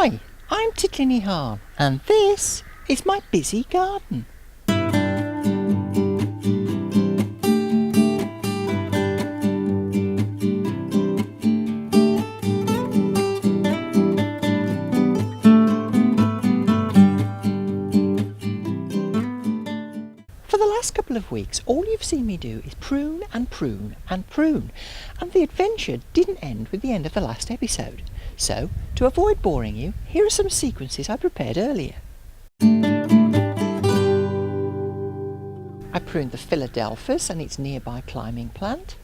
Hi, I'm Titli and this is my busy garden. For the last couple of weeks, all you've seen me do is prune and prune and prune, and the adventure didn't end with the end of the last episode. So, to avoid boring you, here are some sequences I prepared earlier. I pruned the Philadelphus and its nearby climbing plant.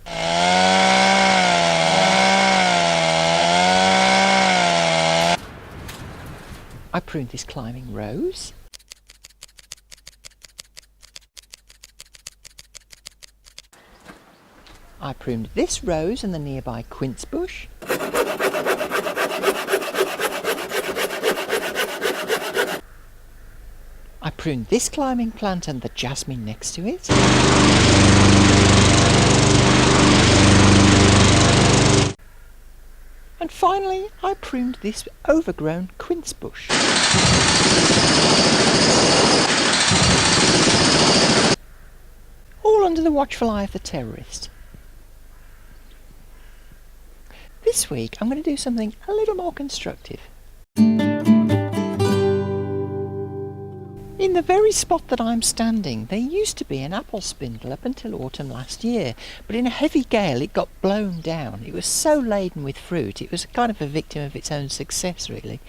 I pruned this climbing rose. I pruned this rose and the nearby quince bush. I pruned this climbing plant and the jasmine next to it. And finally, I pruned this overgrown quince bush. All under the watchful eye of the terrorist. This week I'm going to do something a little more constructive. In the very spot that I'm standing, there used to be an apple spindle up until autumn last year, but in a heavy gale it got blown down. It was so laden with fruit, it was kind of a victim of its own success, really.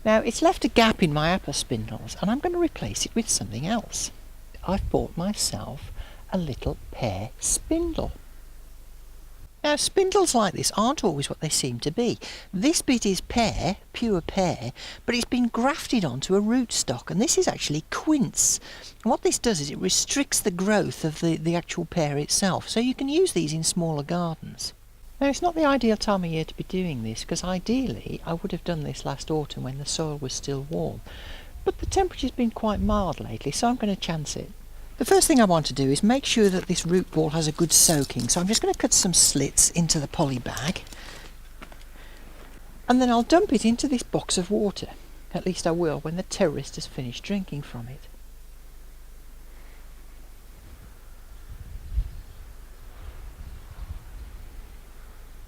Now it's left a gap in my apple spindles, and I'm going to replace it with something else. I've bought myself a little pear spindle. Now, spindles like this aren't always what they seem to be. This bit is pear, pure pear, but it's been grafted onto a rootstock, and this is actually quince. And what this does is it restricts the growth of the actual pear itself, so you can use these in smaller gardens. Now, it's not the ideal time of year to be doing this, because ideally I would have done this last autumn when the soil was still warm. But the temperature's been quite mild lately, so I'm going to chance it. The first thing I want to do is make sure that this root ball has a good soaking, so I'm just going to cut some slits into the poly bag, and then I'll dump it into this box of water. At least I will when the terrorist has finished drinking from it.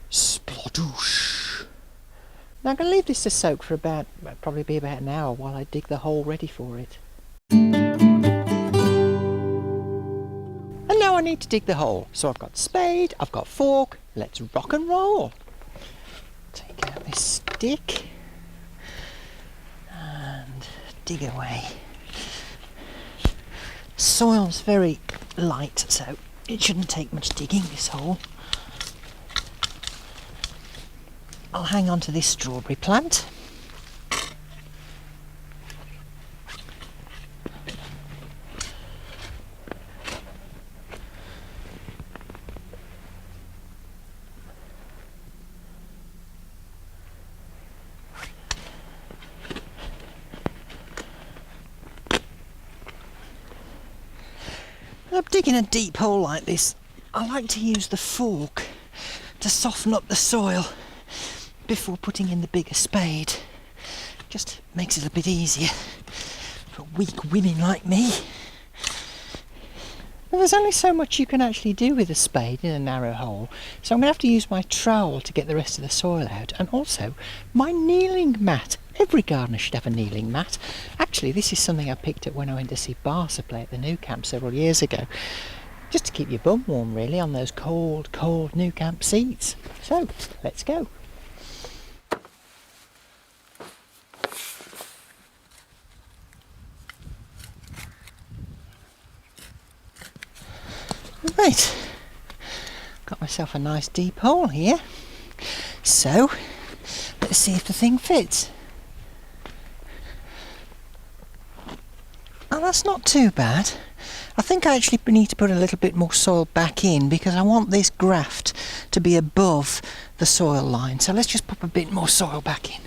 Splodoosh! Now I'm going to leave this to soak for probably about an hour while I dig the hole ready for it. And now I need to dig the hole. So I've got spade, I've got fork, let's rock and roll. Take out this stick and dig away. Soil's very light, so it shouldn't take much digging, this hole. I'll hang on to this strawberry plant. When I'm digging a deep hole like this, I like to use the fork to soften up the soil before putting in the bigger spade. Just makes it a bit easier for weak women like me. Well, there's only so much you can actually do with a spade in a narrow hole, so I'm going to have to use my trowel to get the rest of the soil out, and also my kneeling mat. Every gardener should have a kneeling mat. Actually, this is something I picked up when I went to see Barca play at the Nou Camp several years ago. Just to keep your bum warm, really, on those cold, cold Nou Camp seats. So, let's go. Right, got myself a nice deep hole here. So, let's see if the thing fits. Oh, that's not too bad. I think I actually need to put a little bit more soil back in because I want this graft to be above the soil line. So let's just pop a bit more soil back in.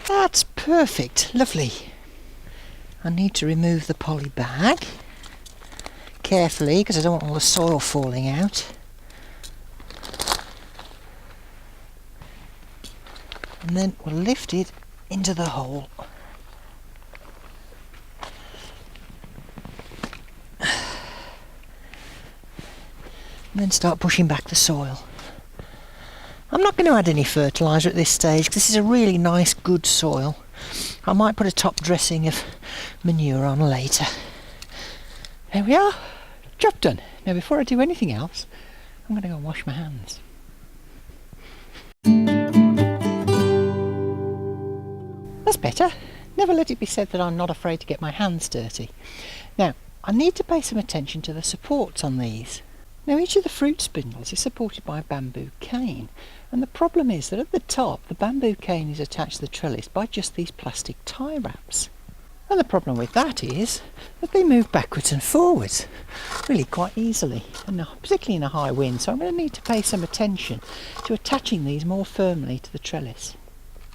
That's perfect, lovely. I need to remove the poly bag carefully because I don't want all the soil falling out. And then we'll lift it into the hole. And then start pushing back the soil. I'm not going to add any fertiliser at this stage because this is a really nice, good soil. I might put a top dressing of manure on later. There we are, job done. Now before I do anything else, I'm going to go and wash my hands. That's better. Never let it be said that I'm not afraid to get my hands dirty. Now, I need to pay some attention to the supports on these. Now each of the fruit spindles is supported by a bamboo cane, and the problem is that at the top the bamboo cane is attached to the trellis by just these plastic tie wraps. And the problem with that is that they move backwards and forwards really quite easily, and particularly in a high wind, so I'm going to need to pay some attention to attaching these more firmly to the trellis.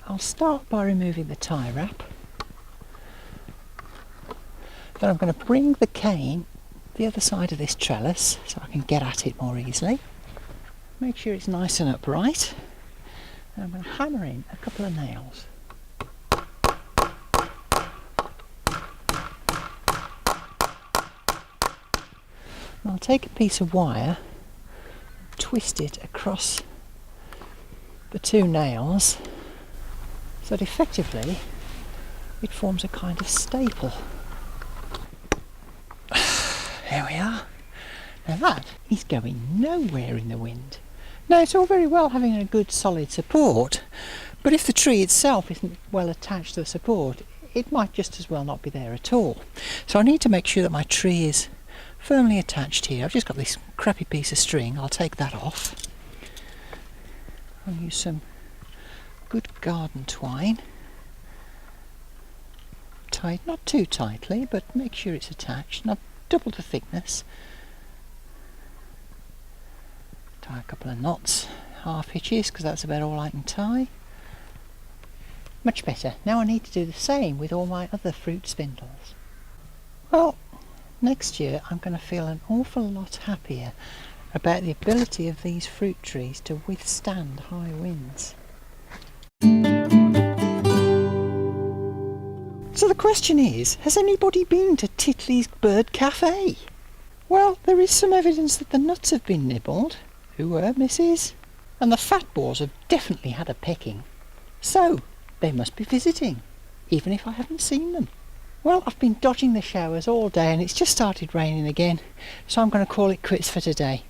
I'll start by removing the tie wrap. Then I'm going to bring the cane the other side of this trellis so I can get at it more easily. Make sure it's nice and upright. And I'm going to hammer in a couple of nails. And I'll take a piece of wire, twist it across the two nails so that effectively it forms a kind of staple. There we are. Now that is going nowhere in the wind. Now it's all very well having a good solid support, but if the tree itself isn't well attached to the support, it might just as well not be there at all. So I need to make sure that my tree is firmly attached here. I've just got this crappy piece of string. I'll take that off. I'll use some good garden twine. Tied, not too tightly, but make sure it's attached. Not double the thickness. Tie a couple of knots, half hitches, because that's about all I can tie. Much better. Now I need to do the same with all my other fruit spindles. Well, next year I'm going to feel an awful lot happier about the ability of these fruit trees to withstand high winds. So the question is, has anybody been to Titli's Bird Cafe? Well, there is some evidence that the nuts have been nibbled. Who were, missus? And the fat boars have definitely had a pecking. So, they must be visiting, even if I haven't seen them. Well, I've been dodging the showers all day and it's just started raining again, so I'm going to call it quits for today.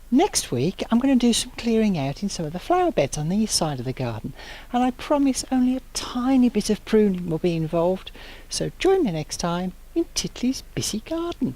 Next week I'm going to do some clearing out in some of the flower beds on the east side of the garden, and I promise only a tiny bit of pruning will be involved, so join me next time in Titli's busy garden.